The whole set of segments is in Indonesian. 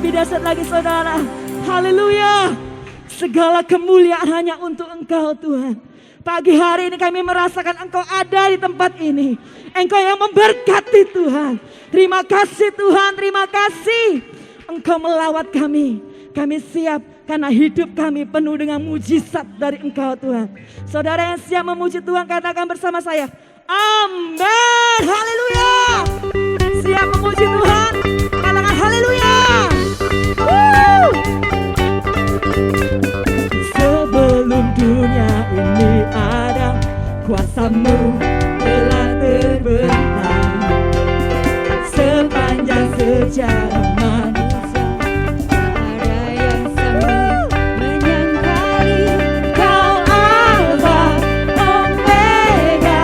lebih dahsyat lagi saudara. Haleluya. Segala kemuliaan hanya untuk Engkau Tuhan. Pagi hari ini kami merasakan Engkau ada di tempat ini. Engkau yang memberkati Tuhan. Terima kasih Tuhan, terima kasih. Engkau melawat kami. Kami siap karena hidup kami penuh dengan mujizat dari Engkau Tuhan. Saudara yang siap memuji Tuhan katakan bersama saya. Amin. Haleluya. Siap memuji Tuhan. Katakan haleluya. Sebelum dunia ini ada, kuasa-Mu telah terbentang sepanjang sejarah manusia. Ada yang sanggup menyangkali Kau Alfa Omega.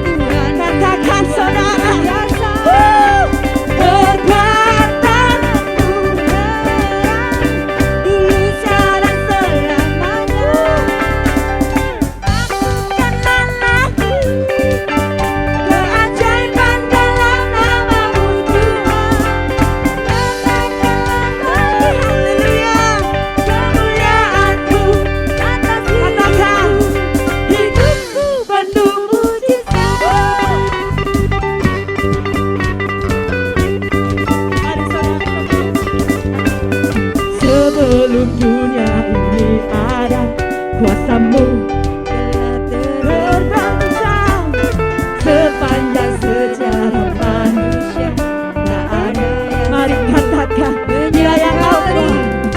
Tuhan katakan saudara, kekuatan Tuhan dulu sekarang selamanya. Lakukanlah lagi keajaiban dalam nama-Mu Tuhan. Haleluya. Kemuliaan-Mu atas hidupku penuh mujizat. Sebelum dunia ini ada, kuasa-Mu telah terbentang sepanjang sejarah manusia. Tak ada yang mari katakan dia yang Alfa,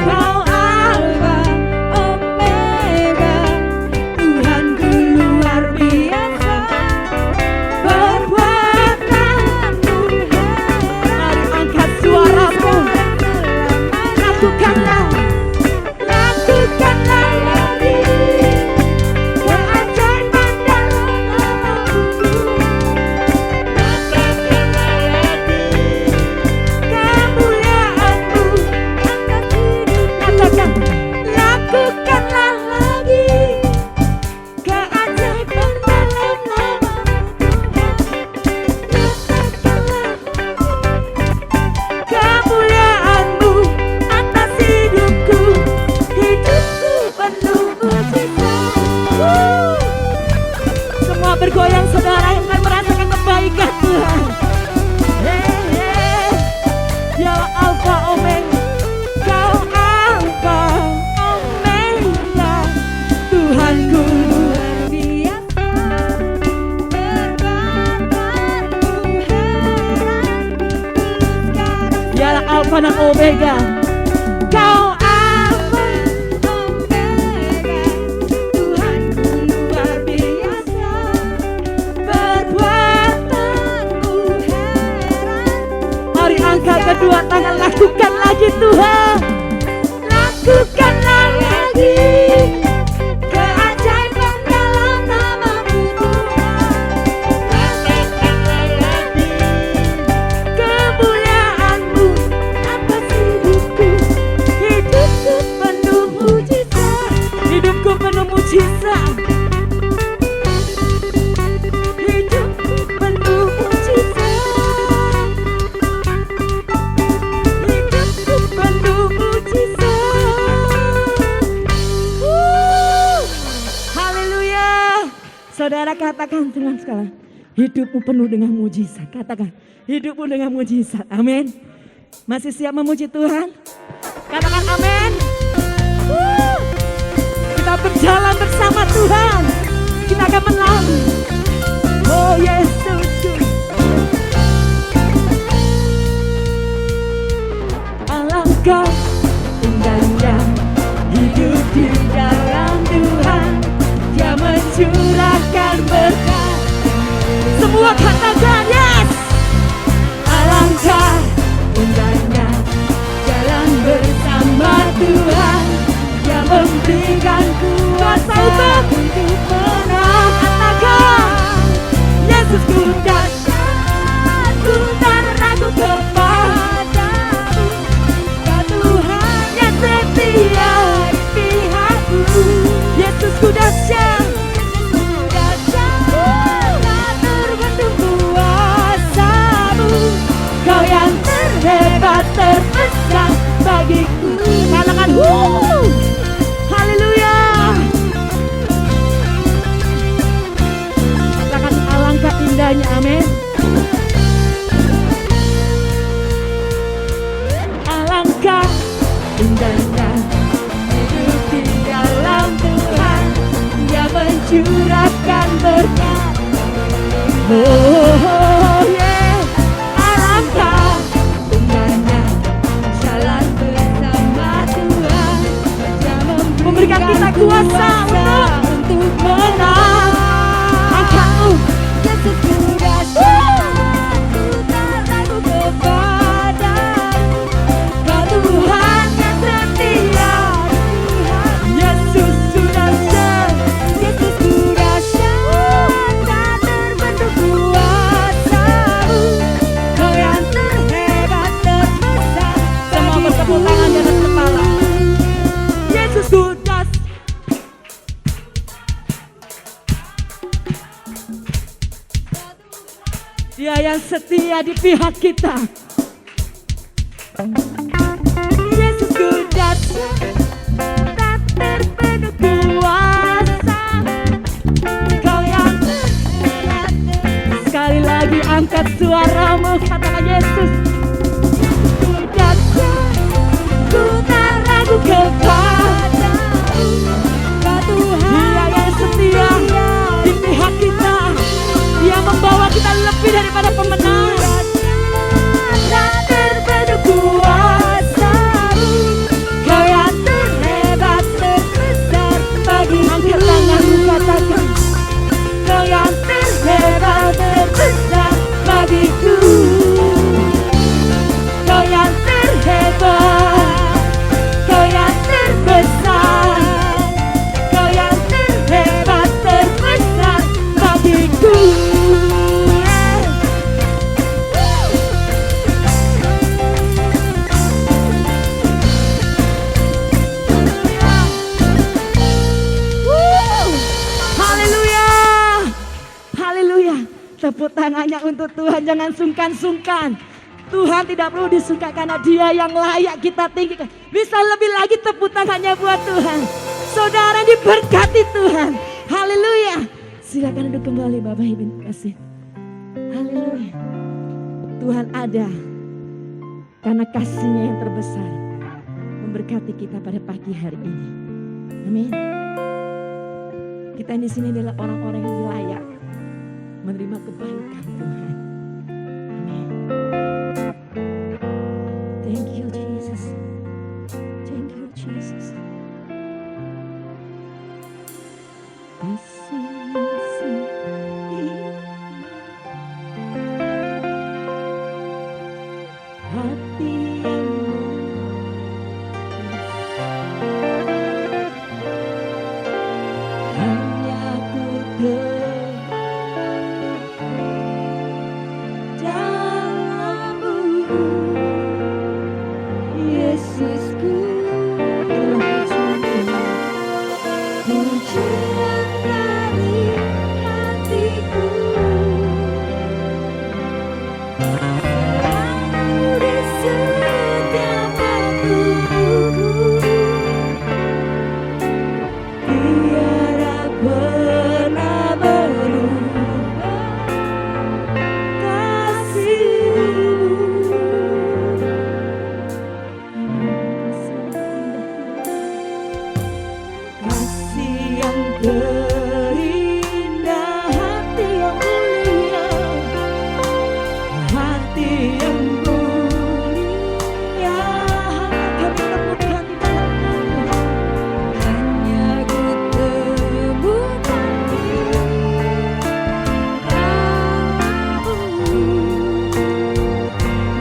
Kau Alfa Omega. Tuhanku luar biasa, perbuatan-Mu heran. Mari angkat suaramu, lakukanlah lagi keajaiban dalam nama-Mu Tuhan. Lakukanlah lagi kemuliaan-Mu atas hidup. Katakan, lakukanlah lagi keajaiban dalam nama-Mu Tuhan. Kemuliaan-Mu atas hidupku penuh mujizat. Semua bergoyang saudara yang akan merasakan kebaikan Tuhan. Dialah Alfa Omega, Kau Alfa Omega. Tuhanku luar biasa, perbuatan-Mu heran. Dialah Alfa dan Omega, Kau Alfa Omega. Tuhanku luar biasa, perbuatan-Mu heran. Mari angkat kedua tangan, lakukan lagi Tuhan. Lakukanlah lagi keajaiban dalam nama-Mu Tuhan. Lakukanlah lagi kemuliaan-Mu atas hidupku. Hidupku penuh mujizat. Hidupku penuh mujizat. Hidupku penuh mujizat. Hidupku penuh mujizat. Haleluya. Saudara katakan dengan sekali, hidupmu penuh dengan mujizat. Katakan, hidupmu dengan mujizat. Amin. Masih siap memuji Tuhan? Katakan amin. Kita berjalan bersama Tuhan. Kita akan menang. Oh Yesusku. Alangkah indahnya hidup di dalam Tuhan. Dia mencurahkan berkat. Semua katakan yes. Alangkah indahnya jalan bersama Tuhan. Dia memberikan kuasa untuk menang. Katakan Yesusku dahsyat, ku tak ragu kepadamu. Kau Tuhan yang setia di pihakku. Yesusku dahsyat, tak terbendung kuasamu. Kau yang terhebat terbesar, curahkan berkat. Oh yeah, alangkah indahnya jalan bersama Tuhan, memberikan kita kuasa untuk menang. Angkatmu Yesus ku dahsyat, ku tak ragu kepadamu, Kau Tuhan yang setia. Yesus ku dahsyat, Yesus ku dahsyat, tak terbentuk kuasamu, Kau yang terhebat terbesar. Semua bertepuk tangan di atas kepala. Yesus ku dahsyat. Dia yang setia di pihak kita. Yesus ku dahsyat, tak terbentuk kuasa, Kau yang terhebat. Sekali lagi angkat suaramu, katakan Yesus ku dahsyat, ku tak ragu kepadamu, Kau Tuhan. Dia yang setia di pihak kita. Dia membawa kita lebih daripada pemenang. Tak terbentuk kuasamu, Kau yang terhebat terbesar bagi. Angkat tanganmu, katakan Kau yang terhebat terbesar bagiku, Kau yang terhebat, Kau yang terbesar, Kau yang terhebat terbesar bagiku. Haleluya, haleluya. Tepuk tangannya untuk Tuhan, jangan sungkan-sungkan. Tuhan tidak perlu disukai karena Dia yang layak kita tinggikan. Bisa lebih lagi tepuk tangannya buat Tuhan. Saudara diberkati Tuhan. Haleluya. Silakan duduk kembali Bapak Ibu kasih. Haleluya. Tuhan ada karena kasih-Nya yang terbesar memberkati kita pada pagi hari ini. Amin. Kita di sini adalah orang-orang yang layak menerima kebaikan Tuhan. Amin. Thank you Jesus. Thank you Jesus. Kasih hati yang hanya ku dalammu, Yesusku. Pujian dari hatiku selalu di setiap waktuku, tiada pernah berubah kasih-Mu. Kasih yang terindah, hati yang mulia, hati yang mulia. Kami temukan di dalam-Mu, hanya ku temukan di dalam-Mu.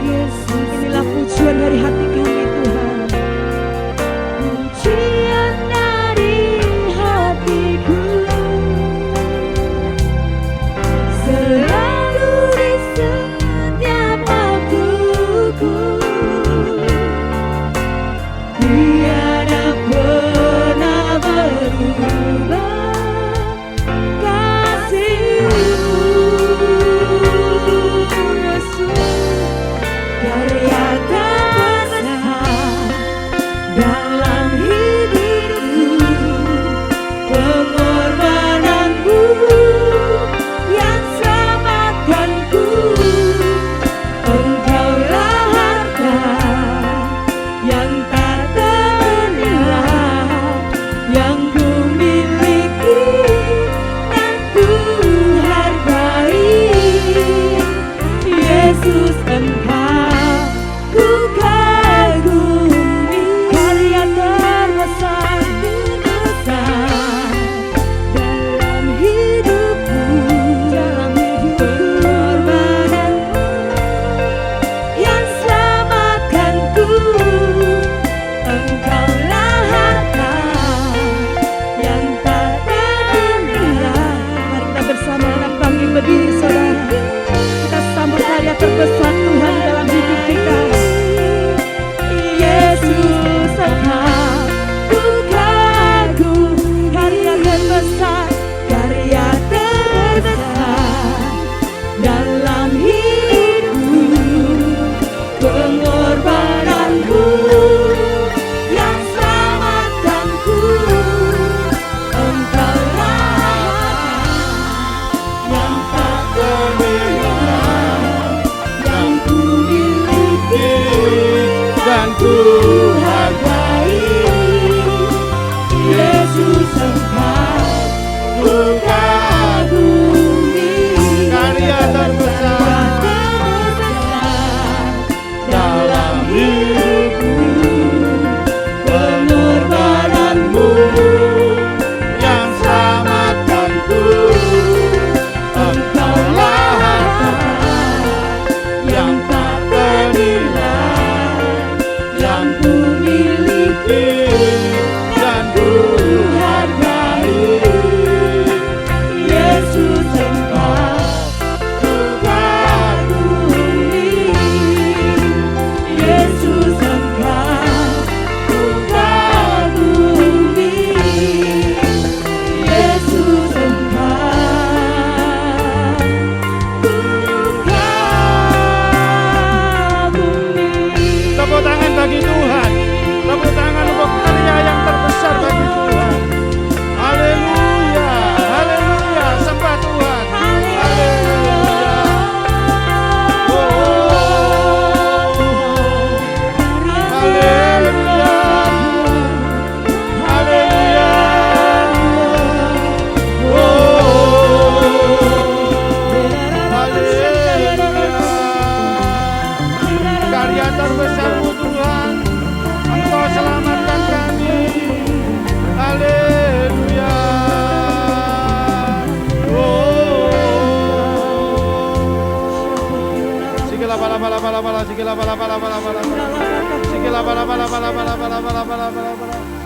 Yesus, inilah pujian dari hati kami Tuhan. Pujian dari hatiku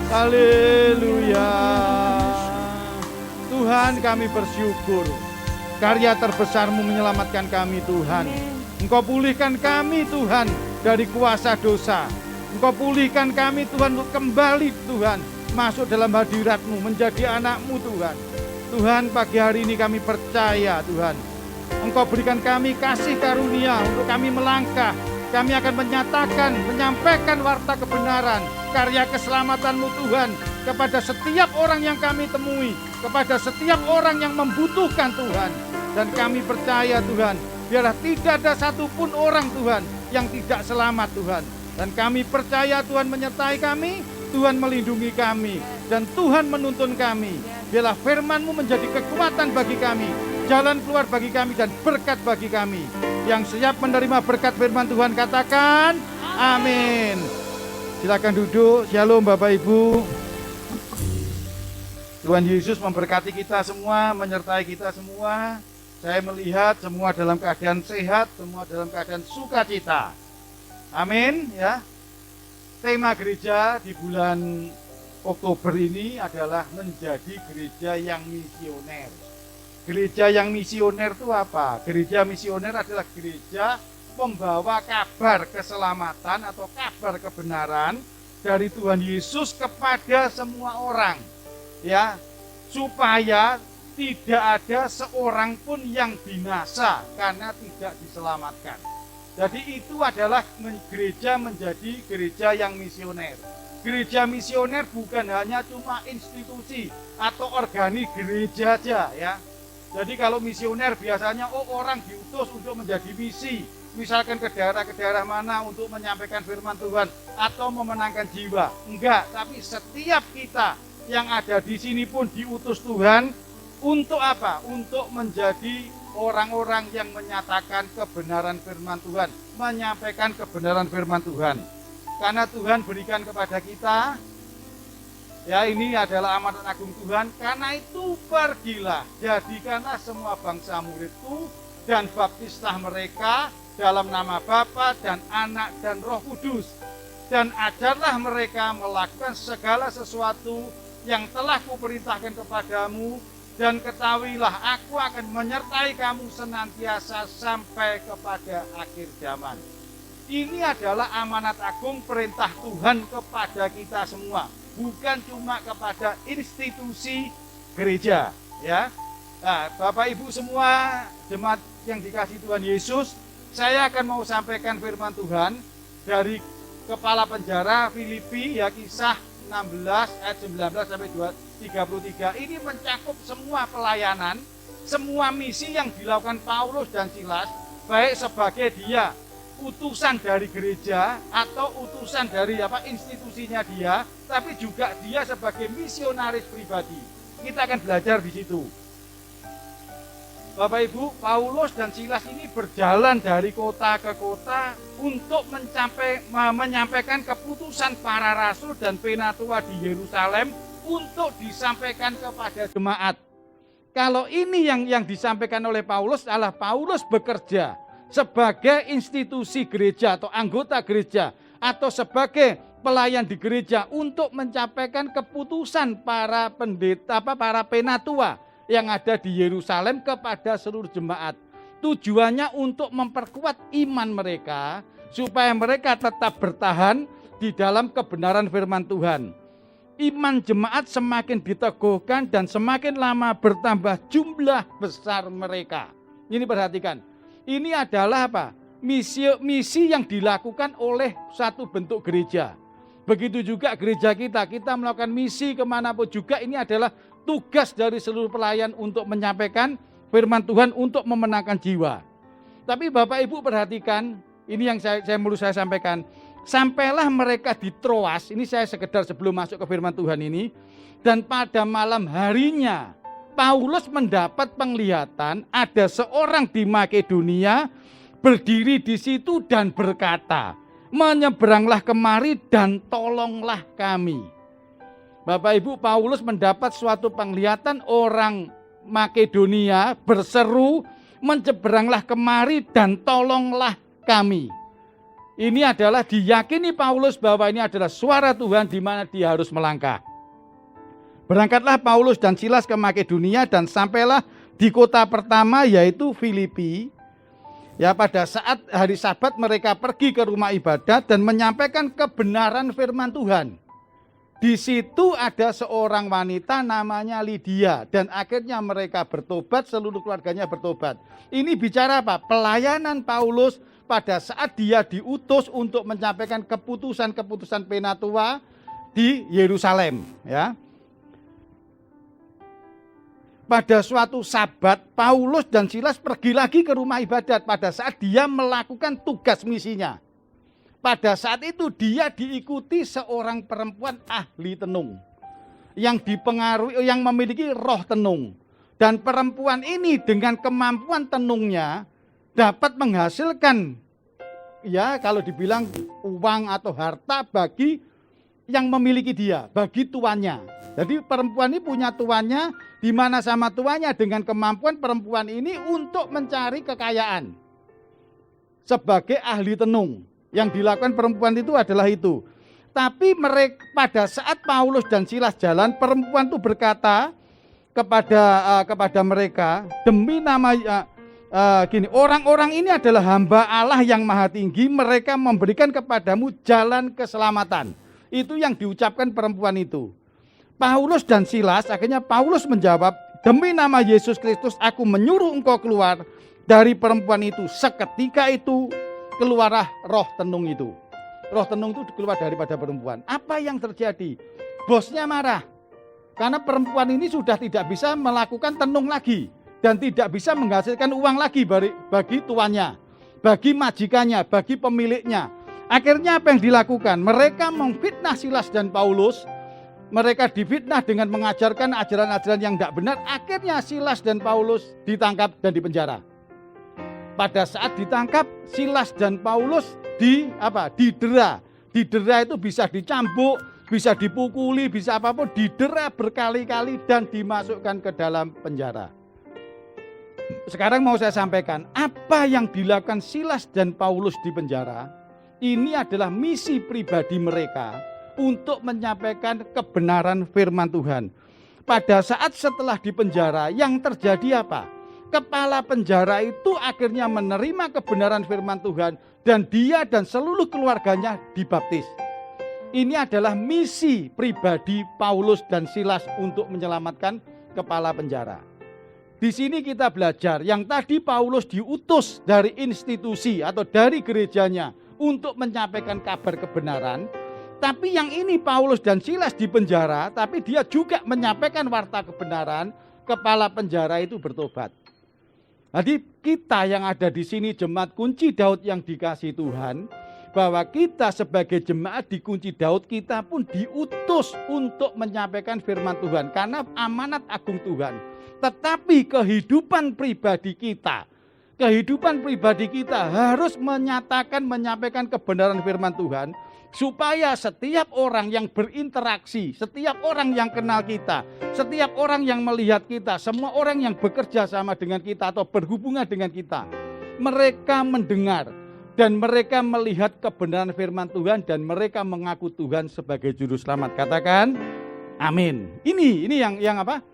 Haleluya. Tuhan, kami bersyukur. Karya terbesar-Mu menyelamatkan kami, Tuhan. Engkau pulihkan kami, Tuhan, dari kuasa dosa. Engkau pulihkan kami, Tuhan, untuk kembali, Tuhan, masuk dalam hadirat-Mu, menjadi anak-Mu, Tuhan. Tuhan, pagi hari ini kami percaya, Tuhan, Engkau berikan kami kasih karunia untuk kami melangkah. Kami akan menyatakan, menyampaikan warta kebenaran, karya keselamatan-Mu, Tuhan, kepada setiap orang yang kami temui, kepada setiap orang yang membutuhkan, Tuhan. Dan kami percaya, Tuhan, biarlah tidak ada satupun orang, Tuhan, yang tidak selamat, Tuhan. Dan kami percaya Tuhan menyertai kami, Tuhan melindungi kami, dan Tuhan menuntun kami. Biarlah firman-Mu menjadi kekuatan bagi kami, jalan keluar bagi kami, dan berkat bagi kami. Yang siap menerima berkat firman Tuhan katakan amin. Silakan duduk. Shalom Bapak Ibu. Tuhan Yesus memberkati kita semua, menyertai kita semua. Saya melihat semua dalam keadaan sehat, semua dalam keadaan sukacita. Amin ya. Tema gereja di bulan Oktober ini adalah menjadi gereja yang misioner. Gereja yang misioner itu apa? Gereja misioner adalah gereja membawa kabar keselamatan atau kabar kebenaran dari Tuhan Yesus kepada semua orang. Ya, supaya tidak ada seorang pun yang binasa karena tidak diselamatkan. Jadi itu adalah gereja menjadi gereja yang misioner. Gereja misioner bukan hanya cuma institusi atau organik gereja aja ya. Jadi kalau misioner biasanya orang diutus untuk menjadi misi, misalkan ke daerah mana untuk menyampaikan firman Tuhan atau memenangkan jiwa. Enggak, tapi setiap kita yang ada di sini pun diutus Tuhan untuk apa? Untuk menjadi orang-orang yang menyatakan kebenaran firman Tuhan, menyampaikan kebenaran firman Tuhan. Karena Tuhan berikan kepada kita, ya ini adalah amanat agung Tuhan. Karena itu pergilah, jadikanlah semua bangsa muridku dan baptislah mereka dalam nama Bapa dan Anak dan Roh Kudus. Dan ajarlah mereka melakukan segala sesuatu yang telah kuperintahkan kepadamu. Dan ketahuilah aku akan menyertai kamu senantiasa sampai kepada akhir zaman. Ini adalah amanat agung perintah Tuhan kepada kita semua. Bukan cuma kepada institusi gereja, ya. Nah, Bapak Ibu semua jemaat yang dikasihi Tuhan Yesus, saya akan mau sampaikan firman Tuhan dari kepala penjara Filipi, ya, Kisah 16 ayat 19 sampai 33. Ini mencakup semua pelayanan, semua misi yang dilakukan Paulus dan Silas, baik sebagai dia utusan dari gereja atau utusan dari institusinya dia, tapi juga dia sebagai misionaris pribadi. Kita akan belajar di situ. Bapak Ibu, Paulus dan Silas ini berjalan dari kota ke kota untuk menyampaikan keputusan para rasul dan penatua di Yerusalem untuk disampaikan kepada jemaat. Kalau ini yang disampaikan oleh Paulus adalah Paulus bekerja sebagai institusi gereja atau anggota gereja atau sebagai pelayan di gereja untuk menyampaikan keputusan para pendeta, para penatua yang ada di Yerusalem kepada seluruh jemaat. Tujuannya untuk memperkuat iman mereka supaya mereka tetap bertahan di dalam kebenaran firman Tuhan. Iman jemaat semakin diteguhkan dan semakin lama bertambah jumlah besar mereka. Ini perhatikan. Ini adalah misi yang dilakukan oleh satu bentuk gereja. Begitu juga gereja kita melakukan misi kemanapun juga. Ini adalah tugas dari seluruh pelayan untuk menyampaikan firman Tuhan untuk memenangkan jiwa. Tapi Bapak Ibu perhatikan, ini yang saya sampaikan. Sampailah mereka di Troas, ini saya sekedar sebelum masuk ke firman Tuhan ini. Dan pada malam harinya Paulus mendapat penglihatan ada seorang di Makedonia berdiri di situ dan berkata, menyeberanglah kemari dan tolonglah kami. Bapak Ibu, Paulus mendapat suatu penglihatan orang Makedonia berseru, menyeberanglah kemari dan tolonglah kami. Ini adalah diyakini Paulus bahwa ini adalah suara Tuhan di mana dia harus melangkah. Berangkatlah Paulus dan Silas ke Makedonia dan sampailah di kota pertama yaitu Filipi. Ya, pada saat hari Sabat mereka pergi ke rumah ibadat dan menyampaikan kebenaran firman Tuhan. Di situ ada seorang wanita namanya Lydia dan akhirnya mereka bertobat, seluruh keluarganya bertobat. Ini bicara apa? Pelayanan Paulus pada saat dia diutus untuk menyampaikan keputusan-keputusan penatua di Yerusalem, ya. Pada suatu Sabat, Paulus dan Silas pergi lagi ke rumah ibadat pada saat dia melakukan tugas misinya. Pada saat itu dia diikuti seorang perempuan ahli tenung yang dipengaruhi, yang memiliki roh tenung. Dan perempuan ini dengan kemampuan tenungnya dapat menghasilkan, ya kalau dibilang uang atau harta bagi yang memiliki dia, bagi tuannya. Jadi perempuan ini punya tuannya, di mana sama tuannya dengan kemampuan perempuan ini untuk mencari kekayaan sebagai ahli tenung. Yang dilakukan perempuan itu adalah itu. Tapi mereka pada saat Paulus dan Silas jalan, perempuan itu berkata kepada mereka, demi nama gini, orang-orang ini adalah hamba Allah yang maha tinggi, mereka memberikan kepadamu jalan keselamatan. Itu yang diucapkan perempuan itu. Paulus dan Silas, akhirnya Paulus menjawab, demi nama Yesus Kristus aku menyuruh engkau keluar dari perempuan itu. Seketika itu keluarlah roh tenung itu. Roh tenung itu keluar daripada perempuan. Apa yang terjadi? Bosnya marah. Karena perempuan ini sudah tidak bisa melakukan tenung lagi. Dan tidak bisa menghasilkan uang lagi bagi tuannya, bagi majikannya, bagi pemiliknya. Akhirnya apa yang dilakukan? Mereka memfitnah Silas dan Paulus. Mereka difitnah dengan mengajarkan ajaran-ajaran yang tidak benar. Akhirnya Silas dan Paulus ditangkap dan dipenjara. Pada saat ditangkap, Silas dan Paulus didera. Didera itu bisa dicambuk, bisa dipukuli, bisa apapun. Didera berkali-kali dan dimasukkan ke dalam penjara. Sekarang mau saya sampaikan, apa yang dilakukan Silas dan Paulus di penjara, ini adalah misi pribadi mereka untuk menyampaikan kebenaran firman Tuhan. Pada saat setelah di penjara, yang terjadi apa? Kepala penjara itu akhirnya menerima kebenaran firman Tuhan dan dia dan seluruh keluarganya dibaptis. Ini adalah misi pribadi Paulus dan Silas untuk menyelamatkan kepala penjara. Di sini kita belajar yang tadi Paulus diutus dari institusi atau dari gerejanya untuk menyampaikan kabar kebenaran. Tapi yang ini Paulus dan Silas di penjara, tapi dia juga menyampaikan warta kebenaran, kepala penjara itu bertobat. Jadi kita yang ada di sini jemaat kunci Daud yang dikasihi Tuhan, bahwa kita sebagai jemaat di kunci Daud kita pun diutus untuk menyampaikan firman Tuhan karena amanat agung Tuhan. Tetapi kehidupan pribadi kita harus menyampaikan kebenaran firman Tuhan supaya setiap orang yang berinteraksi, setiap orang yang kenal kita, setiap orang yang melihat kita, semua orang yang bekerja sama dengan kita atau berhubungan dengan kita, mereka mendengar dan mereka melihat kebenaran firman Tuhan dan mereka mengaku Tuhan sebagai juru selamat. Katakan amin. Ini yang apa?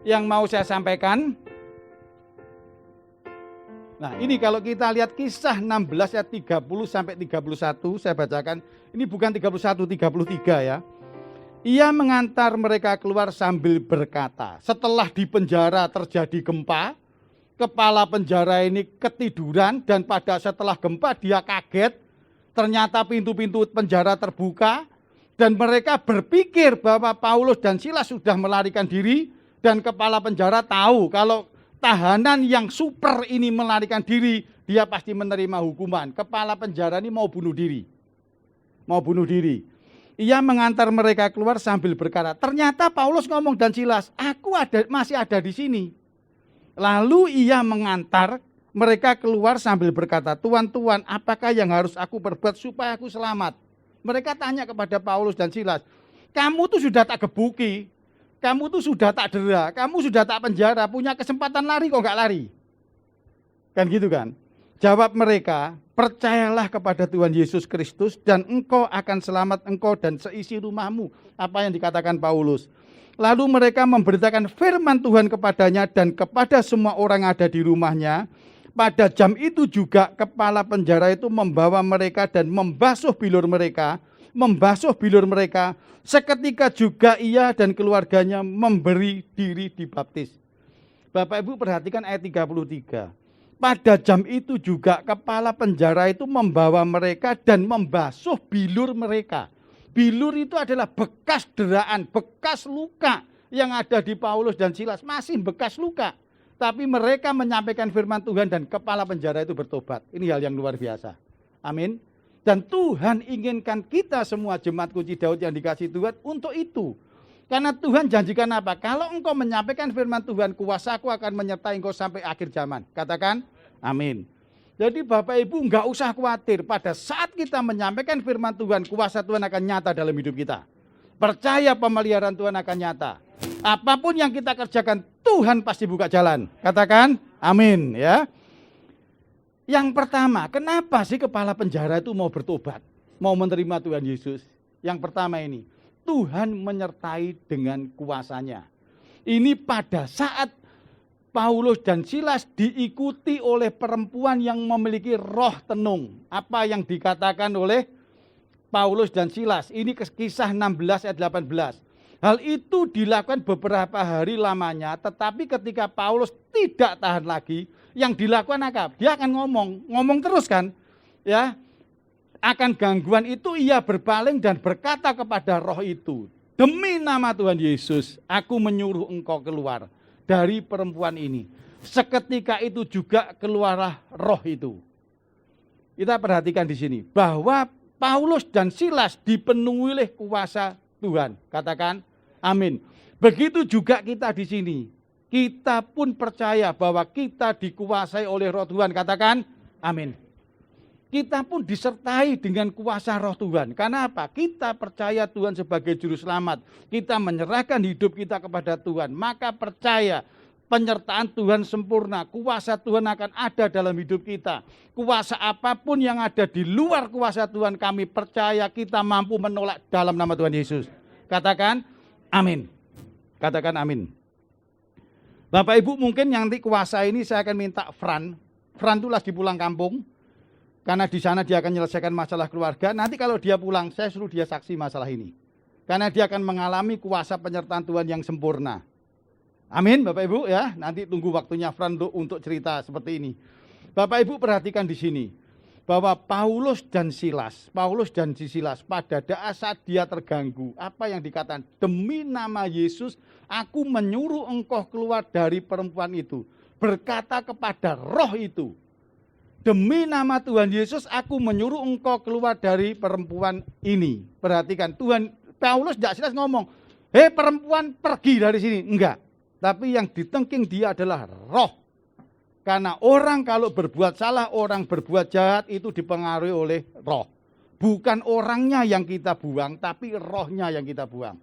Yang mau saya sampaikan. Nah, ini kalau kita lihat kisah 16 ayat 30 sampai 31, saya bacakan. Ini bukan 31, 33 ya. Ia mengantar mereka keluar sambil berkata, setelah di penjara terjadi gempa, kepala penjara ini ketiduran dan setelah gempa dia kaget, ternyata pintu-pintu penjara terbuka dan mereka berpikir bahwa Paulus dan Silas sudah melarikan diri dan kepala penjara tahu kalau tahanan yang super ini melarikan diri, dia pasti menerima hukuman. Kepala penjara ini mau bunuh diri. Ia mengantar mereka keluar sambil berkata, ternyata Paulus ngomong dan Silas, aku masih ada di sini. Lalu ia mengantar mereka keluar sambil berkata, Tuan, apakah yang harus aku perbuat supaya aku selamat? Mereka tanya kepada Paulus dan Silas, kamu tuh sudah tak gebuki, kamu tuh sudah tak dera, kamu sudah tak penjara, punya kesempatan lari kok nggak lari? Kan gitu kan? Jawab mereka, Percayalah kepada Tuhan Yesus Kristus dan engkau akan selamat, engkau dan seisi rumahmu. Apa yang dikatakan Paulus. Lalu mereka memberitakan firman Tuhan kepadanya dan kepada semua orang yang ada di rumahnya. Pada jam itu juga kepala penjara itu membawa mereka dan membasuh bilur mereka. Seketika juga ia dan keluarganya memberi diri dibaptis. Bapak Ibu perhatikan ayat 33. Pada jam itu juga kepala penjara itu membawa mereka dan membasuh bilur mereka. Bilur itu adalah bekas deraan, bekas luka yang ada di Paulus dan Silas. Masih bekas luka. Tapi mereka menyampaikan firman Tuhan dan kepala penjara itu bertobat. Ini hal yang luar biasa. Amin. Dan Tuhan inginkan kita semua jemaat kunci Daud yang dikasih Tuhan untuk itu. Karena Tuhan janjikan apa? Kalau engkau menyampaikan firman Tuhan, kuasaku akan menyertai engkau sampai akhir zaman. Katakan amin. Jadi Bapak Ibu enggak usah khawatir. Pada saat kita menyampaikan firman Tuhan, kuasa Tuhan akan nyata dalam hidup kita. Percaya pemeliharaan Tuhan akan nyata. Apapun yang kita kerjakan, Tuhan pasti buka jalan. Katakan amin ya. Yang pertama, kenapa sih kepala penjara itu mau bertobat? Mau menerima Tuhan Yesus? Yang pertama ini, Tuhan menyertai dengan kuasanya. Ini pada saat Paulus dan Silas diikuti oleh perempuan yang memiliki roh tenung. Apa yang dikatakan oleh Paulus dan Silas. Ini kisah 16 ayat 18. Hal itu dilakukan beberapa hari lamanya, tetapi ketika Paulus tidak tahan lagi, yang dilakukan apa? Dia akan ngomong terus kan? Ya. Akan gangguan itu ia berpaling dan berkata kepada roh itu, demi nama Tuhan Yesus, aku menyuruh engkau keluar dari perempuan ini. Seketika itu juga keluarlah roh itu. Kita perhatikan di sini bahwa Paulus dan Silas dipenuhi oleh kuasa Tuhan. Katakan amin. Begitu juga kita di sini. Kita pun percaya bahwa kita dikuasai oleh roh Tuhan. Katakan amin. Kita pun disertai dengan kuasa roh Tuhan. Karena apa? Kita percaya Tuhan sebagai juru selamat. Kita menyerahkan hidup kita kepada Tuhan. Maka percaya penyertaan Tuhan sempurna. Kuasa Tuhan akan ada dalam hidup kita. Kuasa apapun yang ada di luar kuasa Tuhan, kami percaya kita mampu menolak dalam nama Tuhan Yesus. Katakan amin. Katakan amin. Bapak Ibu mungkin yang nanti kuasa ini saya akan minta Fran. Fran itu lagi pulang kampung. Karena di sana dia akan menyelesaikan masalah keluarga. Nanti kalau dia pulang, saya suruh dia saksi masalah ini. Karena dia akan mengalami kuasa penyertaan Tuhan yang sempurna. Amin Bapak Ibu ya. Nanti tunggu waktunya Fran untuk cerita seperti ini. Bapak Ibu perhatikan di sini. Bahwa Paulus dan Silas pada saat dia terganggu. Apa yang dikatakan? Demi nama Yesus, aku menyuruh engkau keluar dari perempuan itu. Berkata kepada roh itu. Demi nama Tuhan Yesus, aku menyuruh engkau keluar dari perempuan ini. Perhatikan, Paulus dan Silas ngomong, hei perempuan pergi dari sini. Enggak, tapi yang ditengking dia adalah roh. Karena orang kalau berbuat salah, orang berbuat jahat itu dipengaruhi oleh roh. Bukan orangnya yang kita buang, tapi rohnya yang kita buang.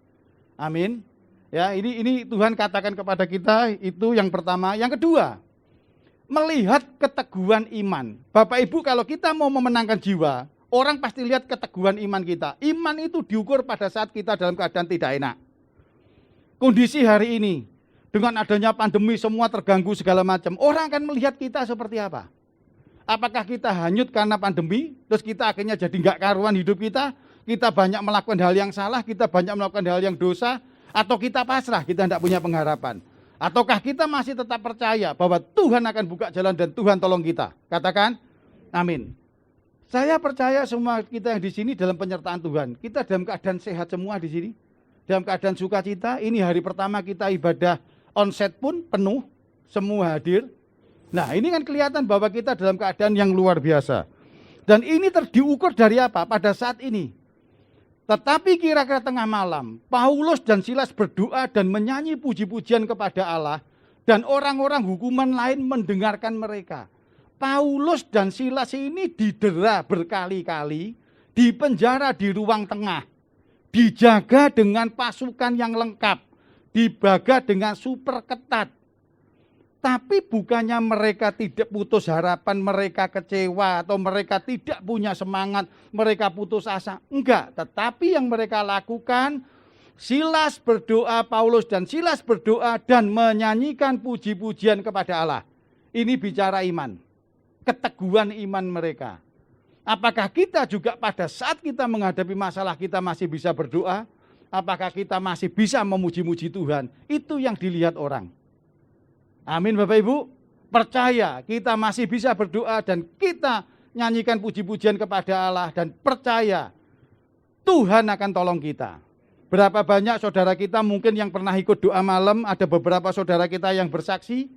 Amin. Ya, ini Tuhan katakan kepada kita, itu yang pertama. Yang kedua, melihat keteguhan iman. Bapak Ibu kalau kita mau memenangkan jiwa, orang pasti lihat keteguhan iman kita. Iman itu diukur pada saat kita dalam keadaan tidak enak. Kondisi hari ini, dengan adanya pandemi semua terganggu segala macam. Orang akan melihat kita seperti apa? Apakah kita hanyut karena pandemi, terus kita akhirnya jadi nggak karuan hidup kita banyak melakukan hal yang salah, kita banyak melakukan hal yang dosa, atau kita pasrah, kita tidak punya pengharapan. Ataukah kita masih tetap percaya bahwa Tuhan akan buka jalan dan Tuhan tolong kita? Katakan amin. Saya percaya semua kita yang di sini dalam penyertaan Tuhan. Kita dalam keadaan sehat semua di sini. Dalam keadaan sukacita. Ini hari pertama kita ibadah onset pun penuh. Semua hadir. Nah ini kan kelihatan bahwa kita dalam keadaan yang luar biasa. Dan ini diukur dari apa? Pada saat ini. Tetapi kira-kira tengah malam, Paulus dan Silas berdoa dan menyanyi puji-pujian kepada Allah. Dan orang-orang hukuman lain mendengarkan mereka. Paulus dan Silas ini didera berkali-kali, dipenjara di ruang tengah. Dijaga dengan pasukan yang lengkap. Dijaga dengan super ketat. Tapi bukannya mereka tidak putus harapan, mereka kecewa, atau mereka tidak punya semangat, mereka putus asa. Enggak, tetapi yang mereka lakukan, Silas berdoa, Paulus dan Silas berdoa dan menyanyikan puji-pujian kepada Allah. Ini bicara iman, keteguhan iman mereka. Apakah kita juga pada saat kita menghadapi masalah kita masih bisa berdoa? Apakah kita masih bisa memuji-muji Tuhan? Itu yang dilihat orang. Amin Bapak Ibu. Percaya kita masih bisa berdoa dan kita nyanyikan puji-pujian kepada Allah dan percaya Tuhan akan tolong kita. Berapa banyak saudara kita mungkin yang pernah ikut doa malam, ada beberapa saudara kita yang bersaksi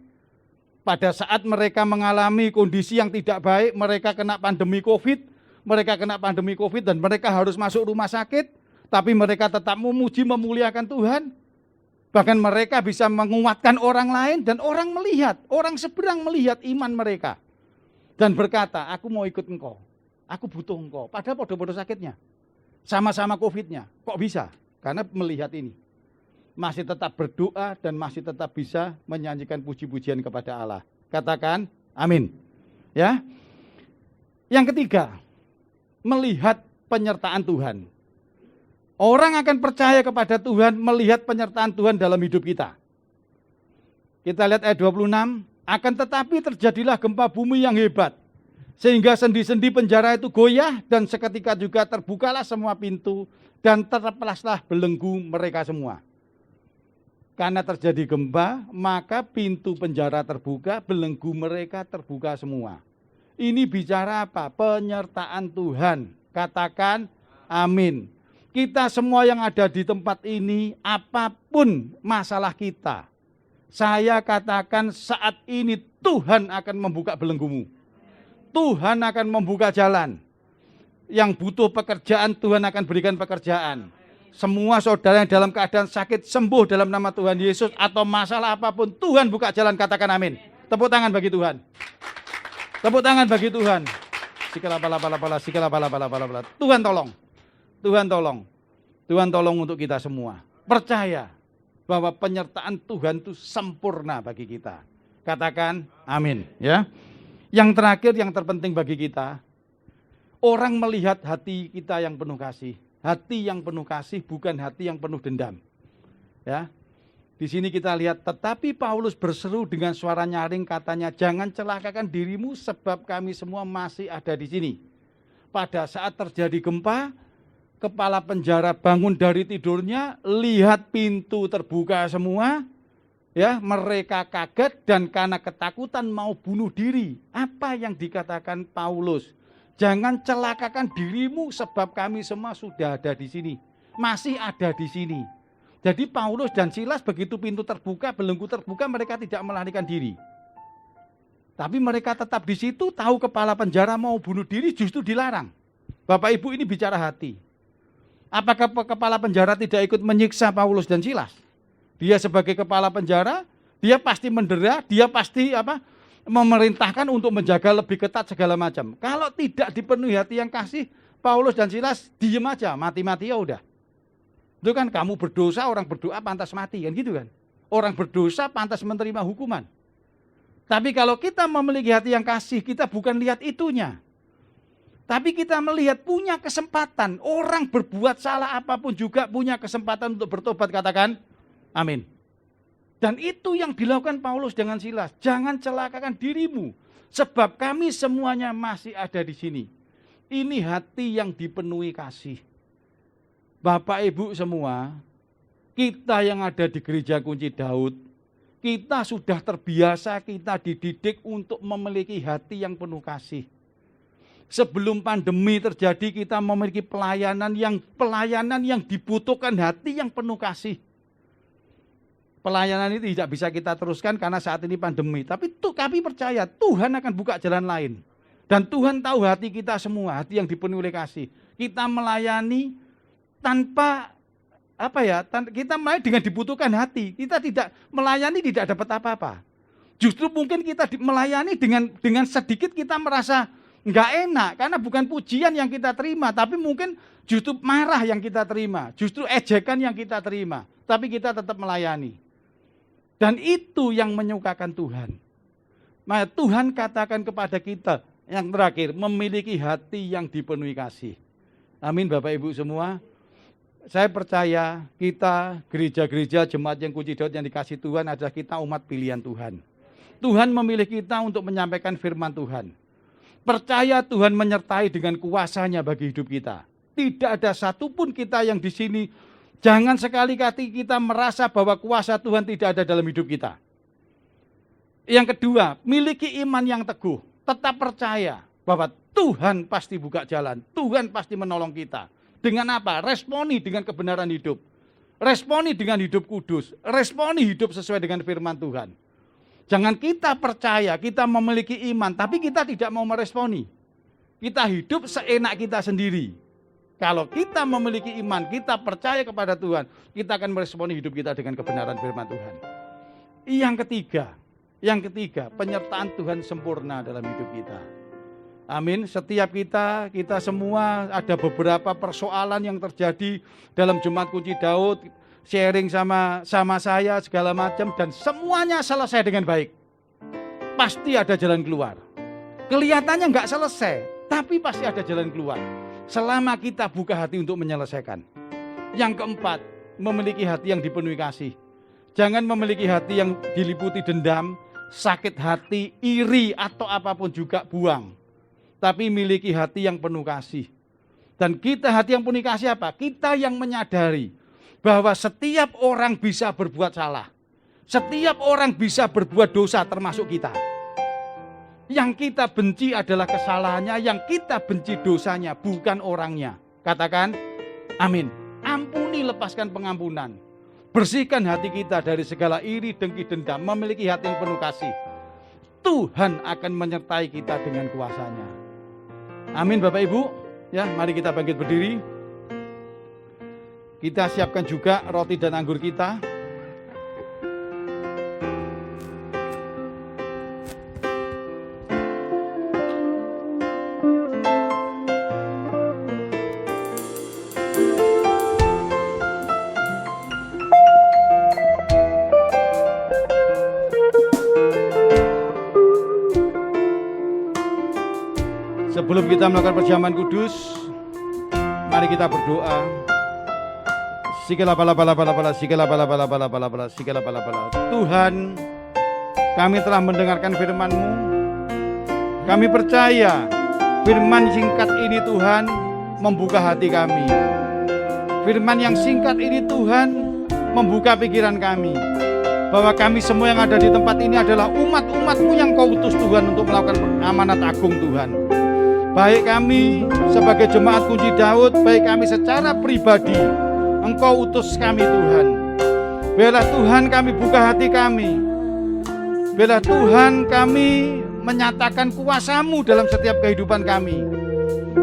pada saat mereka mengalami kondisi yang tidak baik, mereka kena pandemi COVID, dan mereka harus masuk rumah sakit, tapi mereka tetap memuji memuliakan Tuhan. Bahkan mereka bisa menguatkan orang lain dan orang melihat, orang seberang melihat iman mereka. Dan berkata, aku mau ikut engkau, aku butuh engkau. Padahal podo-podo sakitnya, sama-sama COVID-nya. Kok bisa? Karena melihat ini. Masih tetap berdoa dan masih tetap bisa menyanyikan puji-pujian kepada Allah. Katakan amin. Ya. Yang ketiga, melihat penyertaan Tuhan. Orang akan percaya kepada Tuhan melihat penyertaan Tuhan dalam hidup kita. Kita lihat ayat 26, akan tetapi terjadilah gempa bumi yang hebat, sehingga sendi-sendi penjara itu goyah dan seketika juga terbukalah semua pintu dan terlepaslah belenggu mereka semua. Karena terjadi gempa, maka pintu penjara terbuka, belenggu mereka terbuka semua. Ini bicara apa? Penyertaan Tuhan. Katakan amin. Kita semua yang ada di tempat ini, apapun masalah kita, saya katakan saat ini Tuhan akan membuka belenggumu. Tuhan akan membuka jalan. Yang butuh pekerjaan, Tuhan akan berikan pekerjaan. Semua saudara yang dalam keadaan sakit sembuh dalam nama Tuhan Yesus, atau masalah apapun Tuhan buka jalan, katakan amin. Tepuk tangan bagi Tuhan. Tepuk tangan bagi Tuhan. Tuhan tolong. Tuhan tolong. Tuhan tolong untuk kita semua. Percaya bahwa penyertaan Tuhan itu sempurna bagi kita. Katakan amin, ya. Yang terakhir, yang terpenting bagi kita, orang melihat hati kita yang penuh kasih. Hati yang penuh kasih, bukan hati yang penuh dendam. Ya. Di sini kita lihat, tetapi Paulus berseru dengan suara nyaring, katanya, jangan celakakan dirimu sebab kami semua masih ada di sini. Pada saat terjadi gempa, kepala penjara bangun dari tidurnya, lihat pintu terbuka semua, ya, mereka kaget dan karena ketakutan mau bunuh diri. Apa yang dikatakan Paulus? Jangan celakakan dirimu sebab kami semua sudah ada di sini. Masih ada di sini. Jadi Paulus dan Silas begitu pintu terbuka, belenggu terbuka, mereka tidak melarikan diri. Tapi mereka tetap di situ, tahu kepala penjara mau bunuh diri, justru dilarang. Bapak Ibu, ini bicara hati. Apakah kepala penjara tidak ikut menyiksa Paulus dan Silas? Dia sebagai kepala penjara, dia pasti mendera, dia pasti memerintahkan untuk menjaga lebih ketat segala macam. Kalau tidak dipenuhi hati yang kasih, Paulus dan Silas diem aja, mati-mati ya udah. Itu kan kamu berdosa, orang berdoa pantas mati, kan gitu kan. Orang berdosa pantas menerima hukuman. Tapi kalau kita memiliki hati yang kasih, kita bukan lihat itunya. Tapi kita melihat punya kesempatan. Orang berbuat salah apapun juga punya kesempatan untuk bertobat, katakan amin. Dan itu yang dilakukan Paulus dengan Silas. Jangan celakakan dirimu, sebab kami semuanya masih ada di sini. Ini hati yang dipenuhi kasih. Bapak Ibu semua, kita yang ada di gereja Kunci Daud, kita sudah terbiasa, kita dididik untuk memiliki hati yang penuh kasih. Sebelum pandemi terjadi, kita memiliki pelayanan yang dibutuhkan hati yang penuh kasih. Pelayanan ini tidak bisa kita teruskan karena saat ini pandemi. Tapi kami percaya Tuhan akan buka jalan lain. Dan Tuhan tahu hati kita semua, hati yang dipenuhi oleh kasih. Kita melayani tanpa kita melayani dengan dibutuhkan hati. Kita tidak melayani tidak dapat apa-apa. Justru mungkin kita melayani dengan sedikit kita merasa enggak enak karena bukan pujian yang kita terima, tapi mungkin justru marah yang kita terima, justru ejekan yang kita terima. Tapi kita tetap melayani. Dan itu yang menyukakan Tuhan. Maka Tuhan katakan kepada kita yang terakhir, memiliki hati yang dipenuhi kasih. Amin Bapak Ibu semua. Saya percaya kita gereja-gereja jemaat yang kunci Daud yang dikasih Tuhan adalah kita umat pilihan Tuhan. Tuhan memilih kita untuk menyampaikan firman Tuhan. Percaya Tuhan menyertai dengan kuasanya bagi hidup kita. Tidak ada satupun kita yang di sini, jangan sekali-kali kita merasa bahwa kuasa Tuhan tidak ada dalam hidup kita. Yang kedua, miliki iman yang teguh. Tetap percaya bahwa Tuhan pasti buka jalan. Tuhan pasti menolong kita. Dengan apa? Responi dengan kebenaran hidup. Responi dengan hidup kudus. Responi hidup sesuai dengan firman Tuhan. Jangan kita percaya, kita memiliki iman, tapi kita tidak mau meresponi. Kita hidup seenak kita sendiri. Kalau kita memiliki iman, kita percaya kepada Tuhan, kita akan meresponi hidup kita dengan kebenaran firman Tuhan. Yang ketiga, penyertaan Tuhan sempurna dalam hidup kita. Amin. Setiap kita semua ada beberapa persoalan yang terjadi dalam Jemaat Kunci Daud, sharing sama saya segala macam, dan semuanya selesai dengan baik. Pasti ada jalan keluar. Kelihatannya nggak selesai, tapi pasti ada jalan keluar. Selama kita buka hati untuk menyelesaikan. Yang keempat, memiliki hati yang dipenuhi kasih. Jangan memiliki hati yang diliputi dendam, sakit hati, iri, atau apapun juga buang. Tapi miliki hati yang penuh kasih. Dan kita hati yang penuh kasih apa? Kita yang menyadari bahwa setiap orang bisa berbuat salah. Setiap orang bisa berbuat dosa termasuk kita. Yang kita benci adalah kesalahannya, yang kita benci dosanya, bukan orangnya. Katakan, amin. Ampuni, lepaskan pengampunan. Bersihkan hati kita dari segala iri, dengki, dendam, memiliki hati yang penuh kasih. Tuhan akan menyertai kita dengan kuasanya. Amin Bapak Ibu. Ya, mari kita bangkit berdiri. Kita siapkan juga roti dan anggur kita. Sebelum kita melakukan perjamuan kudus, mari kita berdoa. Tuhan, kami telah mendengarkan firman-Mu. Kami percaya firman singkat ini Tuhan membuka hati kami. Firman yang singkat ini Tuhan membuka pikiran kami. Bahwa kami semua yang ada di tempat ini adalah umat-umat-Mu yang Kau utus Tuhan untuk melakukan amanat agung Tuhan. Baik kami sebagai jemaat kunci Daud, baik kami secara pribadi, Engkau utus kami Tuhan. Biarlah Tuhan kami buka hati kami. Biarlah Tuhan kami menyatakan kuasa-Mu dalam setiap kehidupan kami.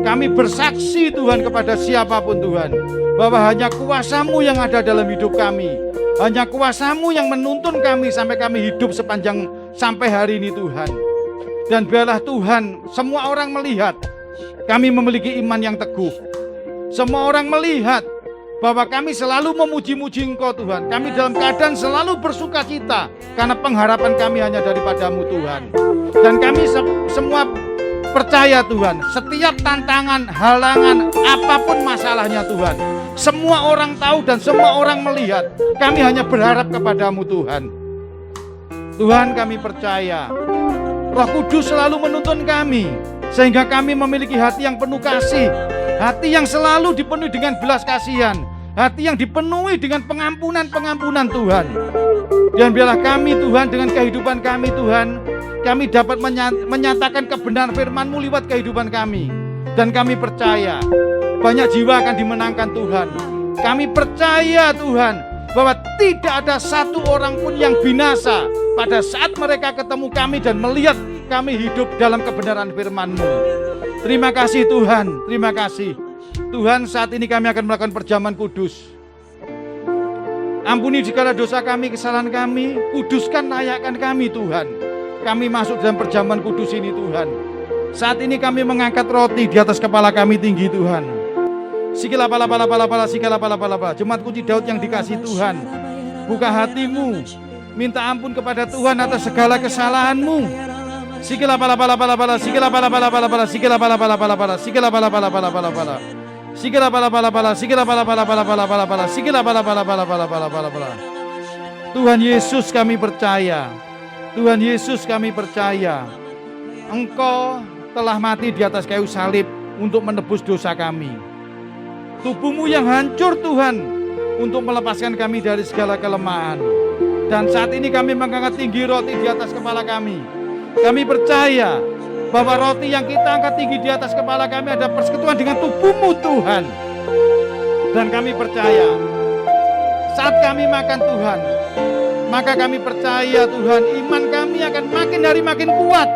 Kami bersaksi Tuhan kepada siapapun Tuhan, bahwa hanya kuasa-Mu yang ada dalam hidup kami. Hanya kuasa-Mu yang menuntun kami sampai kami hidup sampai hari ini Tuhan. Dan biarlah Tuhan, semua orang melihat kami memiliki iman yang teguh. Semua orang melihat bahwa kami selalu memuji-muji Engkau Tuhan. Kami dalam keadaan selalu bersuka cita karena pengharapan kami hanya daripada-Mu Tuhan. Dan kami semua percaya Tuhan, setiap tantangan, halangan, apapun masalahnya Tuhan, semua orang tahu dan semua orang melihat. Kami hanya berharap kepada-Mu Tuhan. Tuhan, kami percaya Roh Kudus selalu menuntun kami, sehingga kami memiliki hati yang penuh kasih, hati yang selalu dipenuhi dengan belas kasihan, hati yang dipenuhi dengan pengampunan Tuhan. Dan biarlah kami Tuhan, dengan kehidupan kami Tuhan, kami dapat menyatakan kebenaran firman-Mu lewat kehidupan kami. Dan kami percaya banyak jiwa akan dimenangkan Tuhan. Kami percaya Tuhan bahwa tidak ada satu orang pun yang binasa pada saat mereka ketemu kami dan melihat kami hidup dalam kebenaran firman-Mu. Terima kasih Tuhan, terima kasih. Tuhan, saat ini kami akan melakukan perjamuan kudus. Ampuni segala dosa kami, kesalahan kami, kuduskan, layakkan kami Tuhan. Kami masuk dalam perjamuan kudus ini Tuhan. Saat ini kami mengangkat roti di atas kepala kami tinggi Tuhan. Sikila pala. Jemaat kunci Daud yang dikasih Tuhan, buka hatimu, Minta ampun kepada Tuhan atas segala kesalahanmu. Sikila pala pala pala pala, sikila pala pala pala pala, sikila pala pala pala pala, sikila pala pala pala pala pala. Sikila pala pala pala, sikila pala pala pala pala pala pala, sikila pala pala pala pala pala pala pala. Tuhan Yesus kami percaya. Tuhan Yesus kami percaya. Engkau telah mati di atas kayu salib untuk menebus dosa kami. Tubuhmu yang hancur Tuhan untuk melepaskan kami dari segala kelemahan. Dan saat ini kami mengangkat tinggi roti di atas kepala kami. Kami percaya bahwa roti yang kita angkat tinggi di atas kepala kami ada persekutuan dengan tubuh-Mu Tuhan. Dan kami percaya saat kami makan Tuhan, maka kami percaya Tuhan, iman kami akan makin hari makin kuat.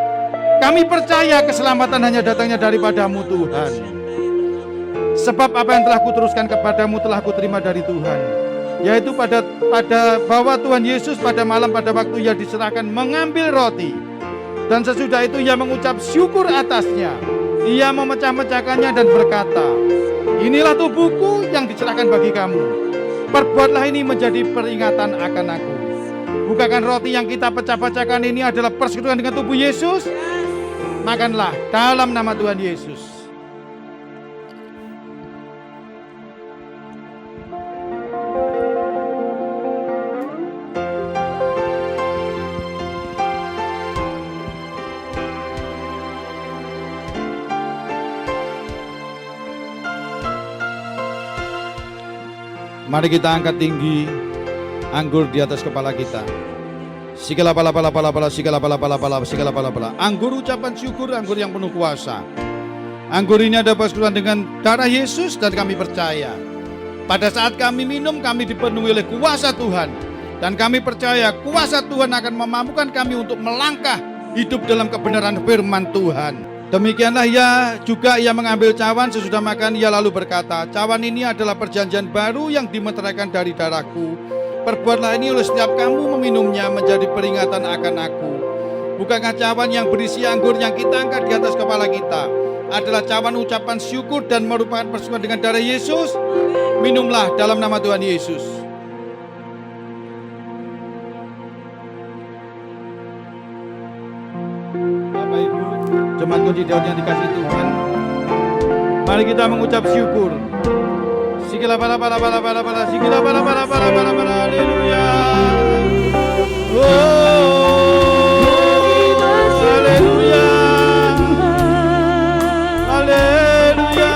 Kami percaya keselamatan hanya datangnya daripada-Mu Tuhan. Sebab apa yang telah kuteruskan kepadamu telah kuterima dari Tuhan, yaitu pada bahwa Tuhan Yesus pada malam pada waktu Ia diserahkan mengambil roti, dan sesudah itu Ia mengucap syukur atasnya. Ia memecah-mecahkannya dan berkata, inilah tubuhku yang diserahkan bagi kamu. Perbuatlah ini menjadi peringatan akan aku. Bukankah roti yang kita pecah-pecahkan ini adalah persekutuan dengan tubuh Yesus? Makanlah dalam nama Tuhan Yesus. Mari kita angkat tinggi anggur di atas kepala kita. Sikala pala pala pala pala, sikala pala pala pala, sikala pala pala. Anggur ucapan syukur, anggur yang penuh kuasa. Anggur ini ada persekutuan dengan darah Yesus dan kami percaya. Pada saat kami minum, kami dipenuhi oleh kuasa Tuhan. Dan kami percaya kuasa Tuhan akan memampukan kami untuk melangkah hidup dalam kebenaran firman Tuhan. Demikianlah ia mengambil cawan sesudah makan, ia lalu berkata, cawan ini adalah perjanjian baru yang dimeteraikan dari darahku. Perbuatlah ini oleh setiap kamu meminumnya menjadi peringatan akan aku. Bukankah cawan yang berisi anggur yang kita angkat di atas kepala kita adalah cawan ucapan syukur dan merupakan persekutuan dengan darah Yesus? Minumlah dalam nama Tuhan Yesus. Bapak Ibu, jemaat kunci Daud yang dikasihi Tuhan, mari kita mengucap syukur. Sikila pala pala pala pala pala, sikila pala pala pala pala pala, haleluya. Haleluya. Haleluya.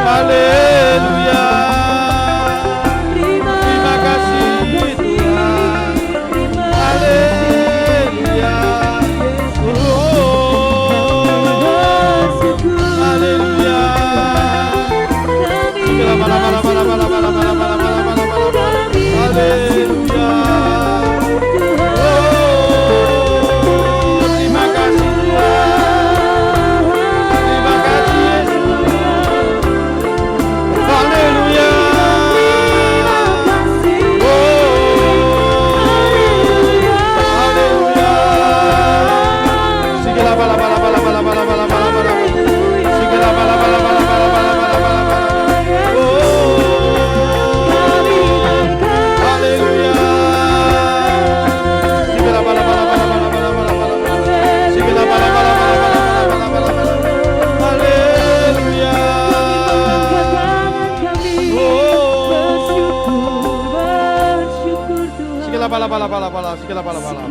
Haleluya. Terima kasih Tuhan. Haleluya. Haleluya. Sikila pala pala pala pala pala pala pala pala pala pala. Haleluya. Terima kasih Tuhan. Terima kasih Yesus. Haleluya. Haleluya. Sikila pala pala pala pala pala pala pala pala. Sikila pala pala pala pala pala pala pala pala. Haleluya. Sikila pala pala pala pala pala pala pala. Sikila pala pala pala pala pala pala pala. Haleluya. Sikila pala pala pala pala, sikila pala pala.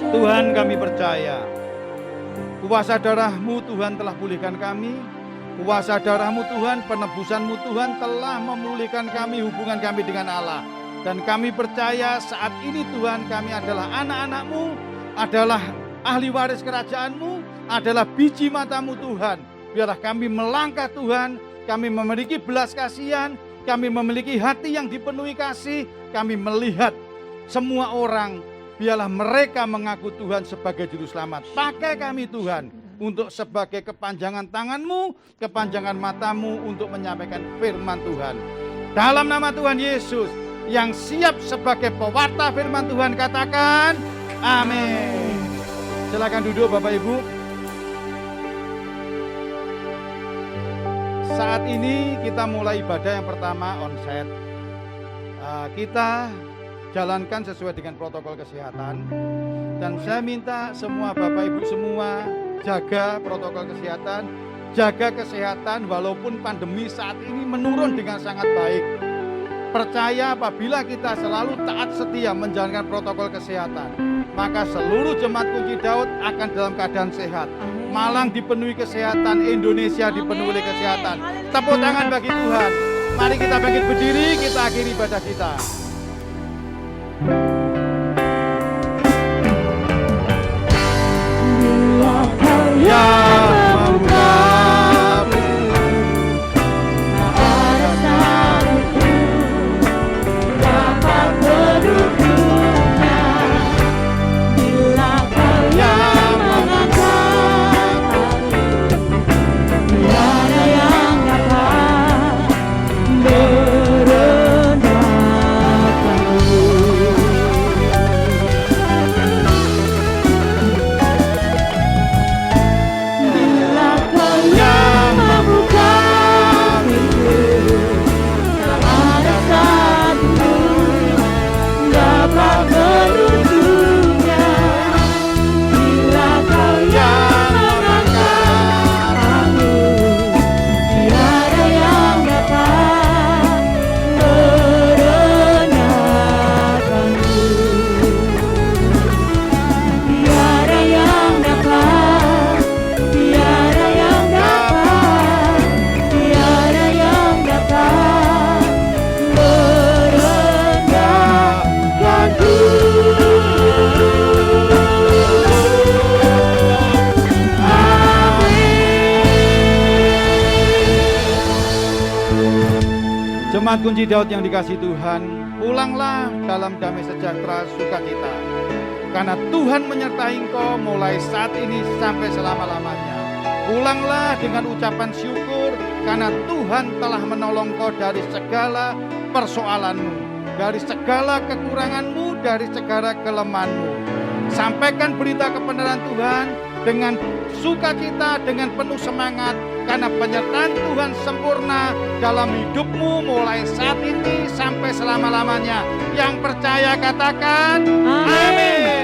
Tuhan, kami percaya kuasa darah-Mu Tuhan telah pulihkan kami. Kuasa darah-Mu Tuhan, penebusan-Mu Tuhan telah memulihkan kami, hubungan kami dengan Allah. Dan kami percaya saat ini Tuhan, kami adalah anak-anak-Mu, adalah ahli waris kerajaan-Mu, adalah biji mata-Mu Tuhan. Biarlah kami melangkah Tuhan, kami memiliki belas kasihan, kami memiliki hati yang dipenuhi kasih, kami melihat semua orang, biarlah mereka mengaku Tuhan sebagai juru selamat. Pakai kami Tuhan untuk sebagai kepanjangan tangan-Mu, kepanjangan mata-Mu untuk menyampaikan firman Tuhan. Dalam nama Tuhan Yesus, yang siap sebagai pewarta firman Tuhan, katakan amin. Silakan duduk Bapak Ibu. Saat ini kita mulai ibadah yang pertama onsite. kita jalankan sesuai dengan protokol kesehatan. Dan saya minta semua Bapak Ibu semua jaga protokol kesehatan, jaga kesehatan walaupun pandemi saat ini menurun dengan sangat baik. Percaya apabila kita selalu taat setia menjalankan protokol kesehatan, maka seluruh jemaat Kunci Daud akan dalam keadaan sehat. Malang dipenuhi kesehatan, Indonesia dipenuhi oleh kesehatan. Tepuk tangan bagi Tuhan. Mari kita bangkit berdiri, kita akhiri ibadah kita. Jemaat Kunci Daud yang dikasihi Tuhan, pulanglah dalam damai sejahtera sukacita. Karena Tuhan menyertai engkau mulai saat ini sampai selama-lamanya. Pulanglah dengan ucapan syukur karena Tuhan telah menolong engkau dari segala persoalanmu, dari segala kekuranganmu, dari segala kelemahanmu. Sampaikan berita kebenaran Tuhan dengan sukacita, dengan penuh semangat, karena penyertaan Tuhan sempurna dalam hidupmu mulai saat ini sampai selama-lamanya. Yang percaya katakan amin.